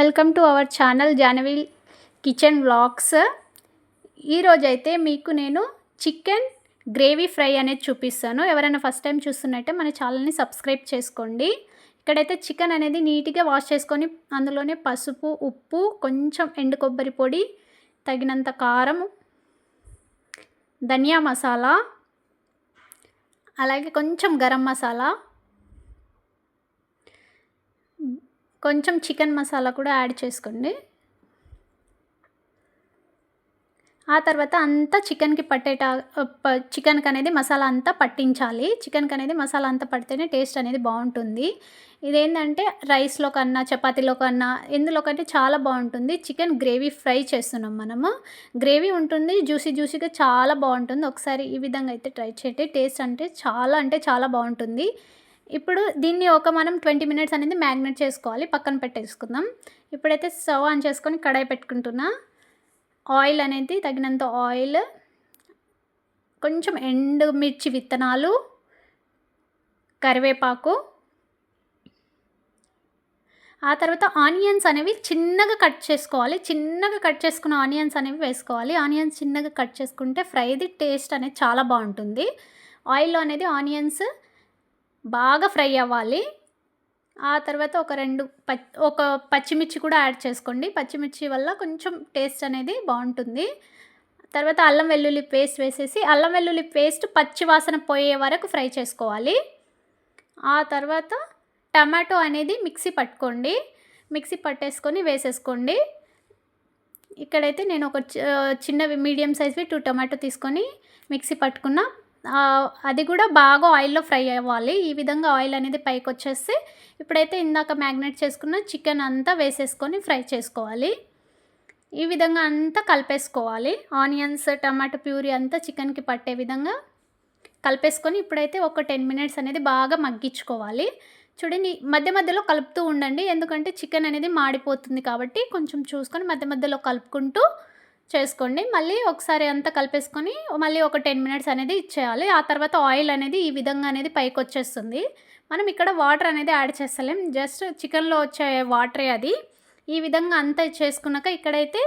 Welcome to our channel Jahnavi kitchen vlogs. ఈరోజైతే మీకు నేను చికెన్ గ్రేవీ ఫ్రై అనేది చూపిస్తాను. ఎవరైనా ఫస్ట్ టైం చూస్తున్నట్టే మన ఛానల్ని సబ్స్క్రైబ్ చేసుకోండి. ఇక్కడైతే చికెన్ అనేది నీట్గా వాష్ చేసుకొని అందులోనే పసుపు, ఉప్పు, కొంచెం ఎండు కొబ్బరి పొడి, తగినంత కారం, ధనియా మసాలా, అలాగే కొంచెం గరం మసాలా, కొంచెం చికెన్ మసాలా కూడా యాడ్ చేసుకోండి. ఆ తర్వాత అంతా చికెన్కి చికెన్కి అనేది మసాలా అంతా పట్టించాలి. చికెన్కి అనేది మసాలా అంతా పడితేనే టేస్ట్ అనేది బాగుంటుంది. ఇదేంటంటే రైస్లో కన్నా, చపాతీలో కన్నా, ఎందులో కంటే చాలా బాగుంటుంది. చికెన్ గ్రేవీ ఫ్రై చేస్తున్నాం మనము. గ్రేవీ ఉంటుంది, జ్యూసీగా చాలా బాగుంటుంది. ఒకసారి ఈ విధంగా అయితే ట్రై చేయండి. టేస్ట్ అంటే చాలా బాగుంటుంది. ఇప్పుడు దీన్ని మనం 20 మినిట్స్ అనేది మ్యాగ్నేట్ చేసుకోవాలి. పక్కన పెట్టేసుకుందాం. ఇప్పుడైతే స్టవ్ ఆన్ చేసుకొని కడాయి పెట్టుకుంటున్నా. ఆయిల్ అనేది తగినంత ఆయిల్, కొంచెం ఎండుమిర్చి విత్తనాలు, కరివేపాకు, ఆ తర్వాత ఆనియన్స్ అనేవి చిన్నగా కట్ చేసుకోవాలి. చిన్నగా కట్ చేసుకున్న ఆనియన్స్ అనేవి వేసుకోవాలి. ఆనియన్స్ చిన్నగా కట్ చేసుకుంటే ఫ్రైది టేస్ట్ అనేది చాలా బాగుంటుంది. ఆయిల్లో అనేది ఆనియన్స్ బాగా ఫ్రై అవ్వాలి. ఆ తర్వాత ఒక పచ్చిమిర్చి కూడా యాడ్ చేసుకోండి. పచ్చిమిర్చి వల్ల కొంచెం టేస్ట్ అనేది బాగుంటుంది. తర్వాత అల్లం వెల్లుల్లి పేస్ట్ వేసేసి, అల్లం వెల్లుల్లి పేస్ట్ పచ్చి వాసన పోయే వరకు ఫ్రై చేసుకోవాలి. ఆ తర్వాత టమాటో అనేది మిక్సీ పట్టేసుకొని వేసేసుకోండి. ఇక్కడైతే నేను ఒక చిన్నవి మీడియం సైజ్వి 2 టమాటో తీసుకొని మిక్సీ పట్టుకున్నా. అది కూడా బాగా ఆయిల్లో ఫ్రై అవ్వాలి. ఈ విధంగా ఆయిల్ అనేది పైకి వచ్చేస్తే ఇప్పుడైతే ఇందాక మ్యాగ్నేట్ చేసుకున్న చికెన్ అంతా వేసేసుకొని ఫ్రై చేసుకోవాలి. ఈ విధంగా అంతా కలిపేసుకోవాలి. ఆనియన్స్, టమాటో ప్యూరీ అంతా చికెన్కి పట్టే విధంగా కలిపేసుకొని ఇప్పుడైతే ఒక 10 మినిట్స్ అనేది బాగా మగ్గించుకోవాలి. చూడండి, మధ్య మధ్యలో కలుపుతూ ఉండండి. ఎందుకంటే చికెన్ అనేది మాడిపోతుంది కాబట్టి కొంచెం చూసుకొని మధ్య మధ్యలో కలుపుకుంటూ చేసుకోండి. మళ్ళీ ఒకసారి అంతా కలిపేసుకొని మళ్ళీ ఒక 10 మినిట్స్ అనేది ఇచ్చేయాలి. ఆ తర్వాత ఆయిల్ అనేది ఈ విధంగా అనేది పైకి వచ్చేస్తుంది. మనం ఇక్కడ వాటర్ అనేది యాడ్ చేస్తలేం, జస్ట్ చికెన్లో వచ్చే వాటరే అది. ఈ విధంగా అంతా చేసుకున్నాక ఇక్కడైతే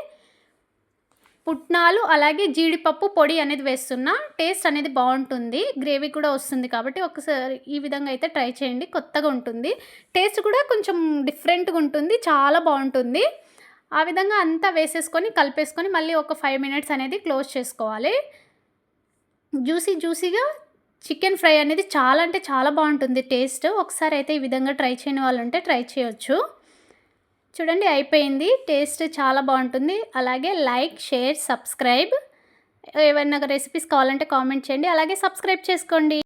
పుట్నాలు అలాగే జీడిపప్పు పొడి అనేది వేస్తున్నా. టేస్ట్ అనేది బాగుంటుంది, గ్రేవీ కూడా వస్తుంది కాబట్టి ఒకసారి ఈ విధంగా అయితే ట్రై చేయండి. కొత్తగా ఉంటుంది, టేస్ట్ కూడా కొంచెం డిఫరెంట్గా ఉంటుంది, చాలా బాగుంటుంది. ఆ విధంగా అంతా వేసేసుకొని కలిపేసుకొని మళ్ళీ ఒక 5 మినిట్స్ అనేది క్లోజ్ చేసుకోవాలి. జ్యూసీగా చికెన్ ఫ్రై అనేది చాలా బాగుంటుంది టేస్ట్. ఒకసారి అయితే ఈ విధంగా ట్రై చేయని వాళ్ళు ఉంటే ట్రై చేయొచ్చు. చూడండి, అయిపోయింది. టేస్ట్ చాలా బాగుంటుంది. అలాగే లైక్, షేర్, సబ్స్క్రైబ్. ఏమైనా రెసిపీస్ కావాలంటే కామెంట్ చేయండి. అలాగే సబ్స్క్రైబ్ చేసుకోండి.